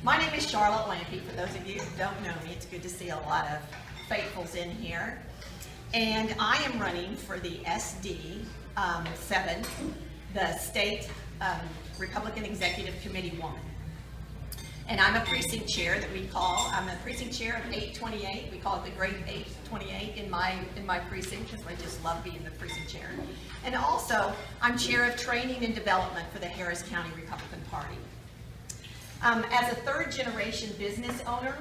My name is Charlotte Lampe. For those of you who don't know me, it's good to see a lot of faithfuls in here. And I am running for the SD7, the State Republican Executive Committee woman. And I'm a precinct chair I'm a precinct chair of 828. We call it the Great 828 in my precinct because I just love being the precinct chair. And also, I'm chair of training and development for the Harris County Republican Party. As a third generation business owner,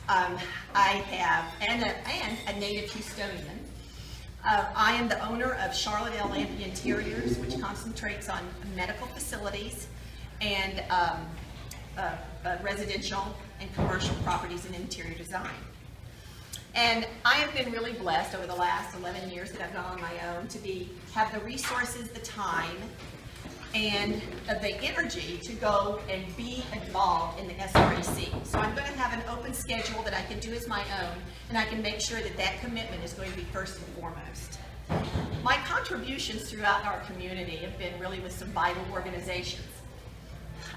and a native Houstonian, I am the owner of Charlotte L. Lampe Interiors, which concentrates on medical facilities and residential and commercial properties and interior design. And I have been really blessed over the last 11 years that I've gone on my own to have the resources, the time, and the energy to go and be involved in the SREC. So I'm going to have an open schedule that I can do as my own, and I can make sure that that commitment is going to be first and foremost. My contributions throughout our community have been really with some vital organizations.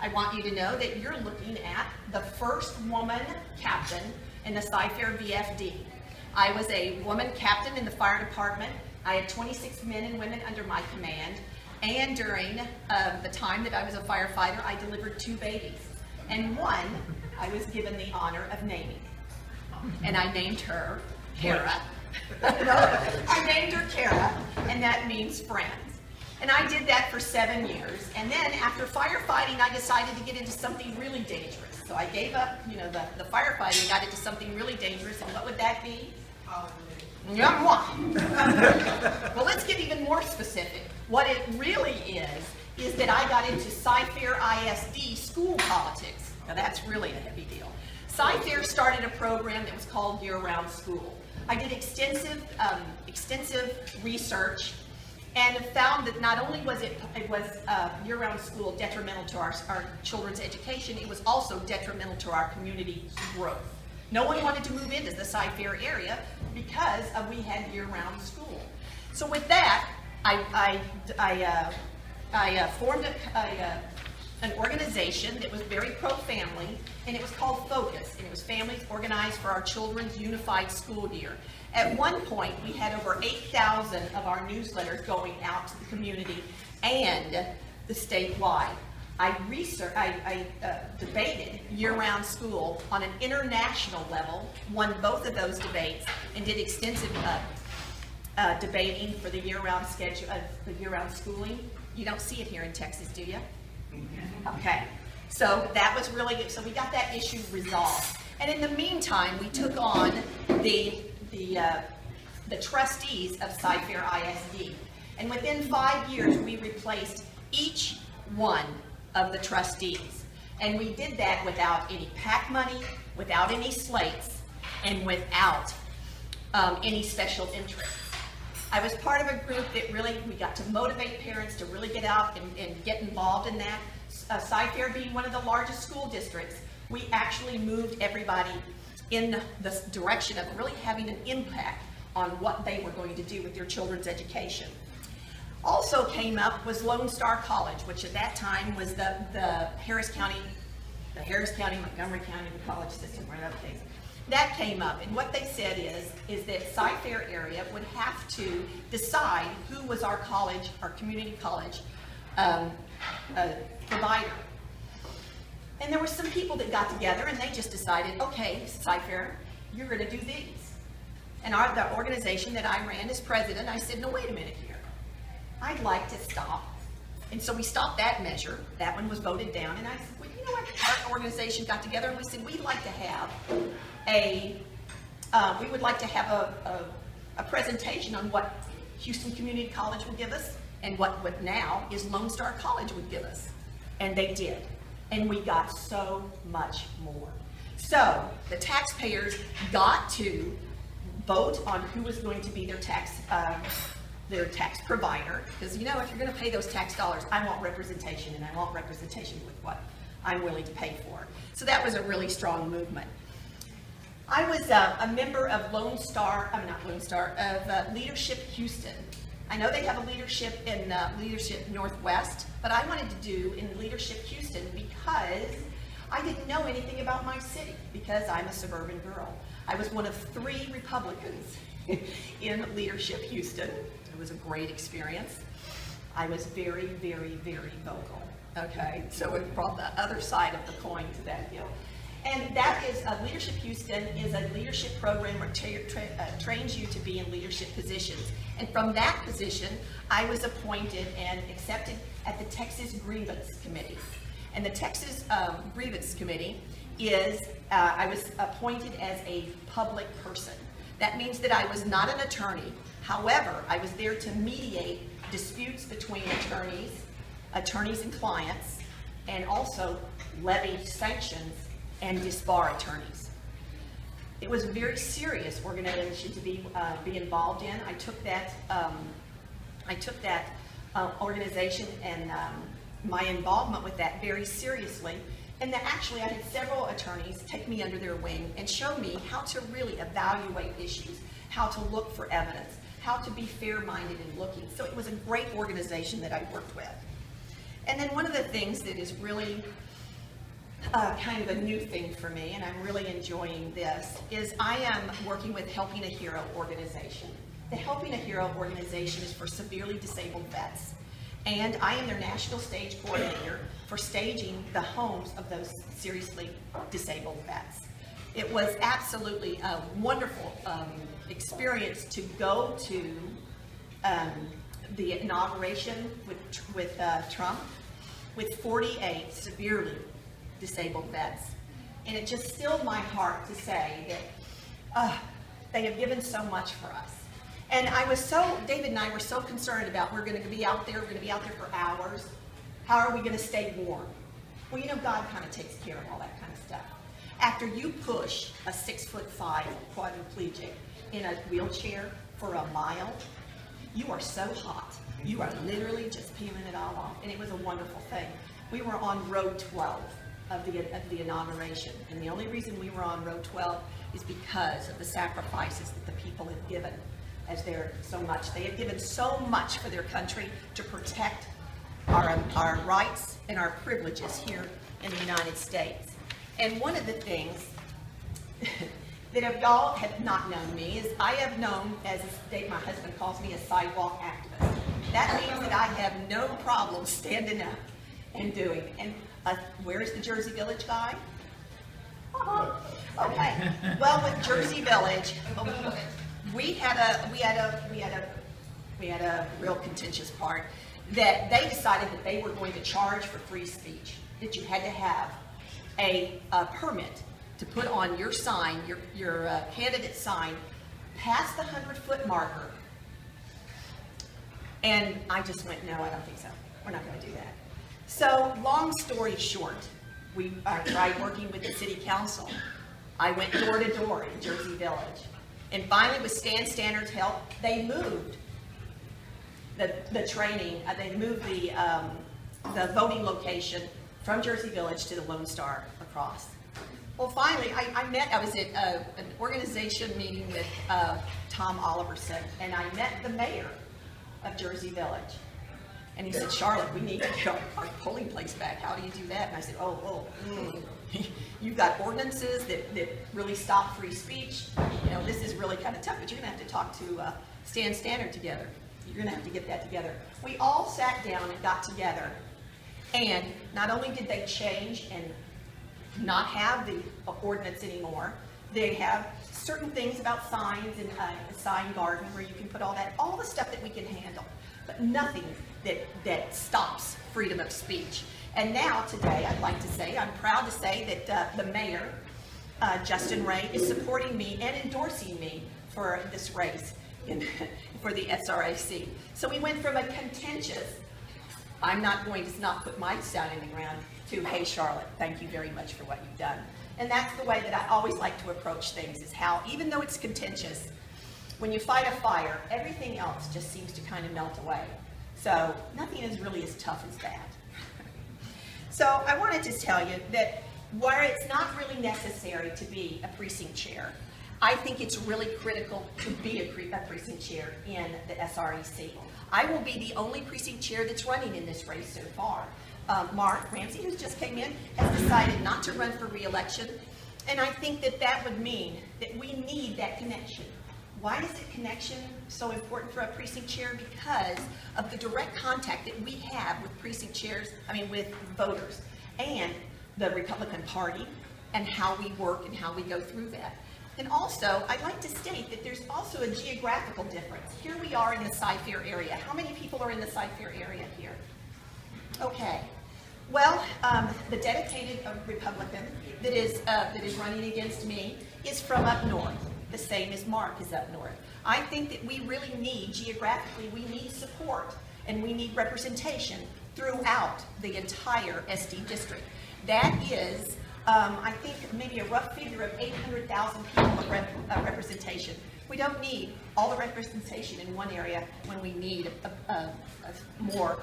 I want you to know that you're looking at the first woman captain in the Cypress VFD. I was a woman captain in the fire department. I had 26 men and women under my command. And during the time that I was a firefighter, I delivered 2 babies. And one, I was given the honor of naming. And I named her Kara. I named her Kara, and that means friends. And I did that for 7 years. And then after firefighting, I decided to get into something really dangerous. So I gave up, the firefighting and got into something really dangerous. And what would that be? Well, let's get even more specific. What it really is that I got into Cypress ISD school politics. Now that's really a heavy deal. Cypress started a program that was called Year-Round School. I did extensive research and found that not only was year-round school detrimental to our children's education, it was also detrimental to our community growth. No one wanted to move into the Cypress area because we had year-round school. So with that, I formed an organization that was very pro-family, and it was called Focus, and it was Families Organized for Our Children's Unified School Year. At one point, we had over 8,000 of our newsletters going out to the community and the statewide. I debated year-round school on an international level, won both of those debates, and did extensive debating for the year-round schedule, the year-round schooling. You don't see it here in Texas, do you? Okay. So that was really good. So we got that issue resolved. And in the meantime, we took on the trustees of Cypress ISD. And within 5 years, we replaced each one of the trustees. And we did that without any PAC money, without any slates, and without any special interests. I was part of a group that we got to motivate parents to really get out and get involved in that. Cypress being one of the largest school districts, we actually moved everybody in the direction of really having an impact on what they were going to do with their children's education. Also came up was Lone Star College, which at that time was the Harris County, Montgomery County, the college system, right up there. That came up, and what they said is that Cypress area would have to decide who was our college, our community college provider. And there were some people that got together and they just decided, okay, Cypress, you're going to do these. And the organization that I ran as president, I said, no, wait a minute here. I'd like to stop. And so we stopped that measure. That one was voted down. And I said, well, you know what? Our organization got together and we said, we'd like to have a presentation on what Houston Community College would give us and what now is Lone Star College would give us. And they did. And we got so much more. So the taxpayers got to vote on who was going to be their tax provider. Because if you're going to pay those tax dollars, I want representation, and I want representation with what I'm willing to pay for. So that was a really strong movement. I was a member of Leadership Houston. I know they have a leadership in Leadership Northwest, but I wanted to do in Leadership Houston because I didn't know anything about my city because I'm a suburban girl. I was one of 3 Republicans in leadership Houston. It was a great experience. I was very, very, very vocal. Okay, so it brought the other side of the coin to that deal. And that is, Leadership Houston is a leadership program where trains you to be in leadership positions. And from that position, I was appointed and accepted at the Texas Grievance Committee. And the Texas Grievance Committee is, I was appointed as a public person. That means that I was not an attorney. However, I was there to mediate disputes between attorneys and clients, and also levy sanctions and disbar attorneys. It was a very serious organization to be involved in. I took that organization and my involvement with that very seriously. And that actually I had several attorneys take me under their wing and show me how to really evaluate issues, how to look for evidence, how to be fair-minded in looking. So it was a great organization that I worked with. And then one of the things that is really kind of a new thing for me, and I'm really enjoying this, is I am working with Helping a Hero organization. The Helping a Hero organization is for severely disabled vets, and I am their national stage coordinator for staging the homes of those seriously disabled vets. It was absolutely a wonderful experience to go to the inauguration with Trump with 48 severely disabled vets. And it just stilled my heart to say that they have given so much for us. And David and I were so concerned about, we're going to be out there for hours. How are we going to stay warm? Well, you know, God kind of takes care of all that kind of stuff. After you push a 6'5" quadriplegic in a wheelchair for a mile, you are so hot. You are literally just peeling it all off. And it was a wonderful thing. We were on road 12 of the inauguration. And the only reason we were on road 12 is because of the sacrifices that the people have given. They have given so much for their country to protect our rights and our privileges here in the United States. And one of the things that if y'all have not known me is I have known, as my husband calls me, a sidewalk activist. That means that I have no problem standing up and doing. And where's the Jersey Village guy? Okay. Well, with Jersey Village, we had a real contentious part that they decided that they were going to charge for free speech, that you had to have a permit to put on your sign, your candidate sign, past the 100-foot marker. And I just went, no, I don't think so. We're not going to do that. So long story short, I tried working with the city council. I went door to door in Jersey Village. And finally, with Stan Standard's help, they moved the training, they moved the voting location from Jersey Village to the Lone Star across. Well, finally, I was at an organization meeting with Tom Oliverson, and I met the mayor of Jersey Village. And he said, Charlotte, we need to get our polling place back. How do you do that? And I said, you've got ordinances that really stop free speech. You know, this is really kind of tough, but you're going to have to talk to Stan Standard together. You're going to have to get that together. We all sat down and got together. And not only did they change and not have the ordinance anymore, they have certain things about signs and a sign garden where you can put all the stuff that we can handle, but nothing that stops freedom of speech. And now, today, I'd like to say, I'm proud to say that the mayor, Justin Ray, is supporting me and endorsing me for this race for the SREC. So we went from a contentious, I'm not going to not put my stone in the ground, to, hey, Charlotte, thank you very much for what you've done. And that's the way that I always like to approach things, is how, even though it's contentious, when you fight a fire, everything else just seems to kind of melt away. So nothing is really as tough as that. So I wanted to tell you that where it's not really necessary to be a precinct chair, I think it's really critical to be a precinct chair in the SREC. I will be the only precinct chair that's running in this race so far. Mark Ramsey, who just came in, has decided not to run for re-election. And I think that that would mean that we need that connection. Why is that connection so important for a precinct chair? Because of the direct contact that we have with precinct chairs, with voters, and the Republican Party, and how we work and how we go through that. And also, I'd like to state that there's also a geographical difference. Here we are in the Cy-Fair area. How many people are in the Cy-Fair area here? Okay. Well, the dedicated Republican that is running against me is from up north, the same as Mark is up north. I think that we really need, geographically, we need support and we need representation throughout the entire SD district. That is, I think, maybe a rough figure of 800,000 people of representation. We don't need all the representation in one area when we need more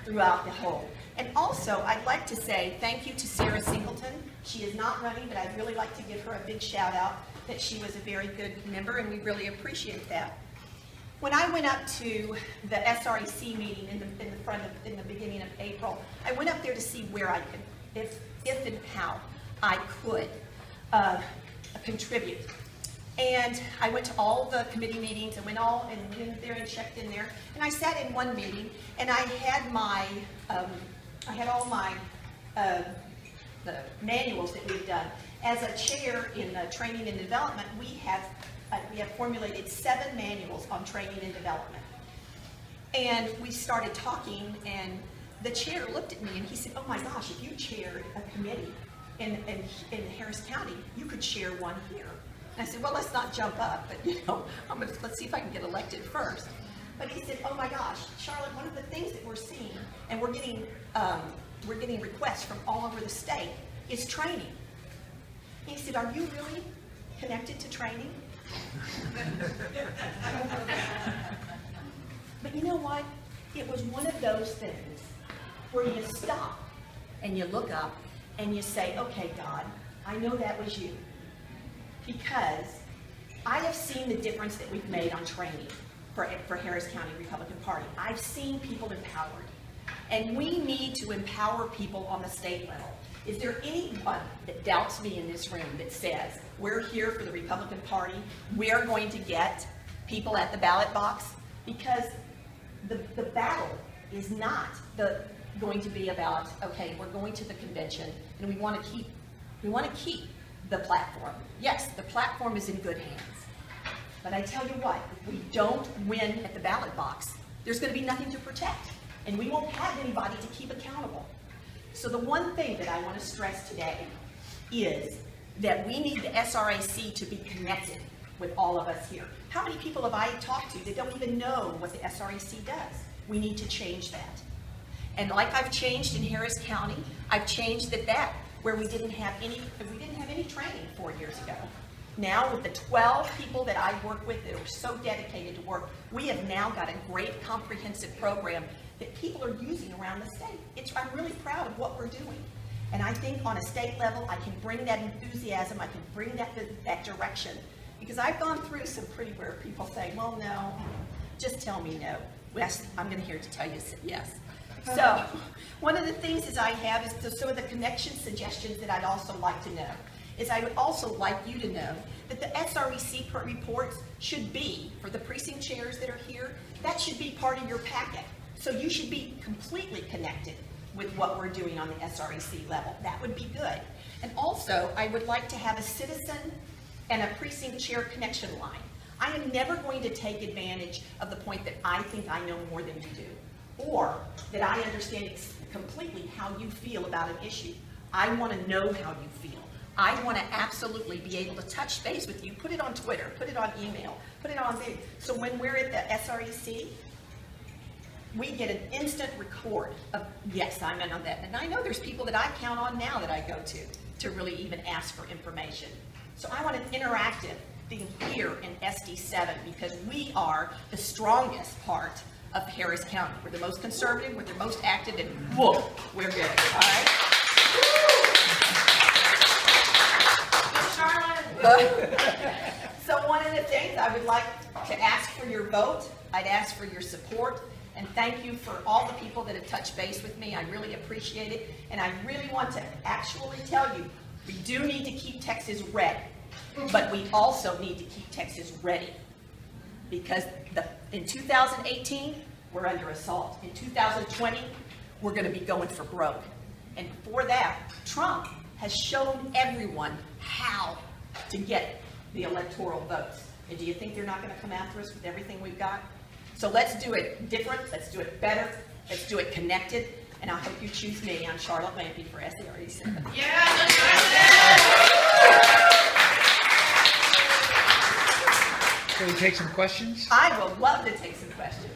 throughout the whole. And also, I'd like to say thank you to Sarah Singleton. She is not running, but I'd really like to give her a big shout out that she was a very good member, and we really appreciate that. When I went up to the SREC meeting in the beginning of April, I went up there to see where I could, if and how I could contribute. And I went to all the committee meetings and went in there and checked in there. And I sat in one meeting, and I had my, all my the manuals that we've done. As a chair in training and development, we have formulated 7 manuals on training and development. And we started talking, and the chair looked at me and he said, "Oh my gosh, if you chaired a committee in Harris County, you could chair one here." And I said, "Well, let's not jump up, but let's see if I can get elected first." But he said, "Oh my gosh, Charlotte, one of the things that we're seeing, and we're getting requests from all over the state, is training." He said, "Are you really connected to training?" But you know what? It was one of those things where you stop and you look up and you say, "Okay, God, I know that was you." Because I have seen the difference that we've made on training for Harris County Republican Party. I've seen people empowered. And we need to empower people on the state level. Is there anyone that doubts me in this room that says, we're here for the Republican Party, we are going to get people at the ballot box? Because the battle is not going to be about, okay, we're going to the convention and we want to keep the platform. Yes, the platform is in good hands. But I tell you what, if we don't win at the ballot box, there's going to be nothing to protect. And we won't have anybody to keep accountable. So the one thing that I want to stress today is that we need the SREC to be connected with all of us here. How many people have I talked to that don't even know what the SREC does? We need to change that. And like I've changed in Harris County, I've changed that where we didn't have any training 4 years ago. Now with the 12 people that I work with that are so dedicated to work, we have now got a great comprehensive program that people are using around the state. I'm really proud of what we're doing. And I think on a state level, I can bring that enthusiasm, I can bring that direction. Because I've gone through some pretty where people say, well, no, just tell me no. Yes, I'm going to hear to tell you yes. So one of the things is I have is some of the connection suggestions that I'd also like to know. Is I would also like you to know that the SREC reports should be, for the precinct chairs that are here, that should be part of your packet. So you should be completely connected with what we're doing on the SREC level. That would be good. And also, I would like to have a citizen and a precinct chair connection line. I am never going to take advantage of the point that I think I know more than you do, or that I understand completely how you feel about an issue. I want to know how you feel. I want to absolutely be able to touch base with you, put it on Twitter, put it on email, put it on video. So when we're at the SREC, we get an instant record of, yes, I'm in on that. And I know there's people that I count on now that I go to really even ask for information. So I want an interactive thing here in SD7 because we are the strongest part of Harris County. We're the most conservative, we're the most active, and whoa, we're good, all right? So one of the things I would like to ask for your vote, I'd ask for your support, And thank you for all the people that have touched base with me. I really appreciate it. And I really want to actually tell you, we do need to keep Texas red, but we also need to keep Texas ready. Because in 2018, we're under assault. In 2020, we're going to be going for broke. And for that, Trump has shown everyone how to get the electoral votes. And do you think they're not going to come after us with everything we've got? So let's do it different, let's do it better, let's do it connected, and I hope you choose me. I'm Charlotte Lampe for SREC. Yeah. Can we take some questions? I will love to take some questions.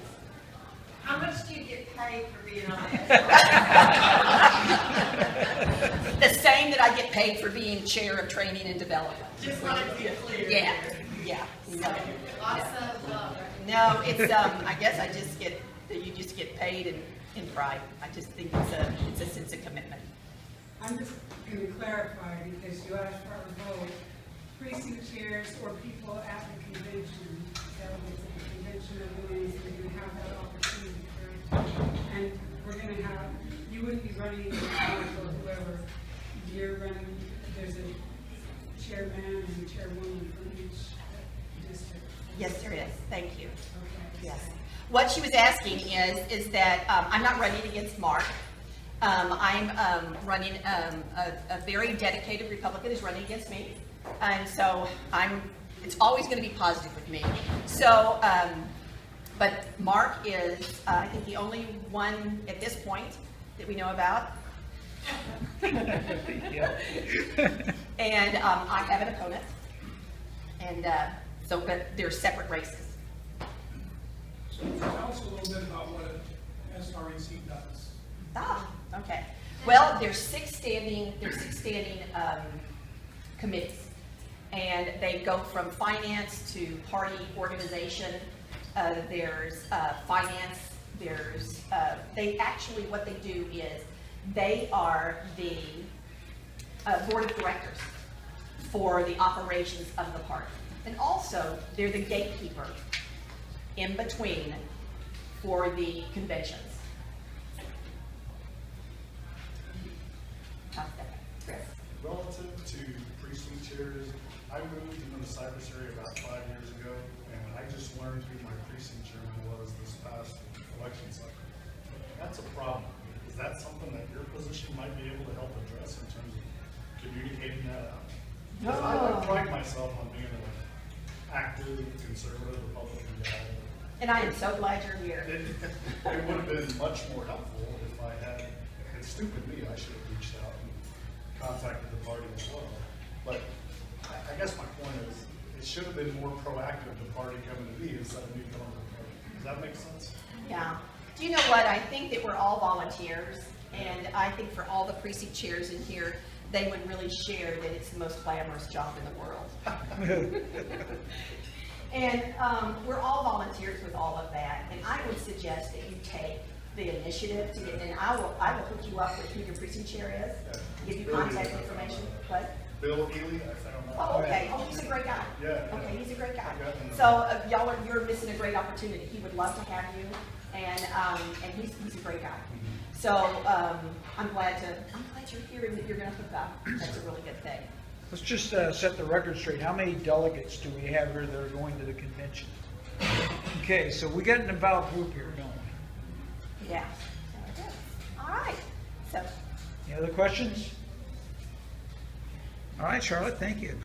How much do you get paid for being on that? The same that I get paid for being chair of training and development. Just wanted to be clear. Yeah, yeah. Lots of No, it's, I guess I just get, you just get paid in pride. I just think it's a sense of commitment. I'm just going to clarify, because you asked for a vote, precinct chairs or people at the convention, delegates at the convention of the Lanes, are going to have that opportunity, correct? And we're going to have, you wouldn't be running for whoever you're running, there's a chairman and a chairwoman from each district. Yes, there is. Thank you. Okay. Yes. What she was asking is that I'm not running against Mark. I'm running, a very dedicated Republican is running against me. And so it's always going to be positive with me. So, but Mark is, I think, the only one at this point that we know about. And I have an opponent. And so, but they're separate races. So tell us a little bit about what SREC does. Okay. Well, there's six standing committees, and they go from finance to party organization. There's finance. There's they actually, what they do is they are the board of directors for the operations of the party, and also they're the gatekeeper in between for the conventions. Chris. Relative to precinct chairs, I moved into the Cypress area about 5 years ago, and I just learned who my precinct chairman was this past election cycle. That's a problem. Is that something that your position might be able to help address in terms of communicating that out? Because I pride myself on being an active, conservative Republican guy. And I am so glad you're here. It would have been much more helpful if I had, it's stupid me, I should have reached out and contacted the party as well. But I guess my point is, it should have been more proactive, the party coming to me instead of me coming to the party. Does that make sense? Yeah. Do you know what? I think that we're all volunteers, and I think for all the precinct chairs in here, they would really share that it's the most glamorous job in the world. And we're all volunteers with all of that, and I would suggest that you take the initiative to get, and I will hook you up with who your precinct chair is, give you contact information. What? Bill Healy, I found out. Oh, okay. Oh, he's a great guy. Yeah. Okay, he's a great guy. Yeah. So you're missing a great opportunity. He would love to have you, and he's a great guy. So I'm glad you're here and that you're going to hook up. That's a really good thing. Let's just set the record straight. How many delegates do we have here that are going to the convention? Okay, so we got an involved group here, don't we? Yeah. All right. So. Any other questions? All right, Charlotte, thank you.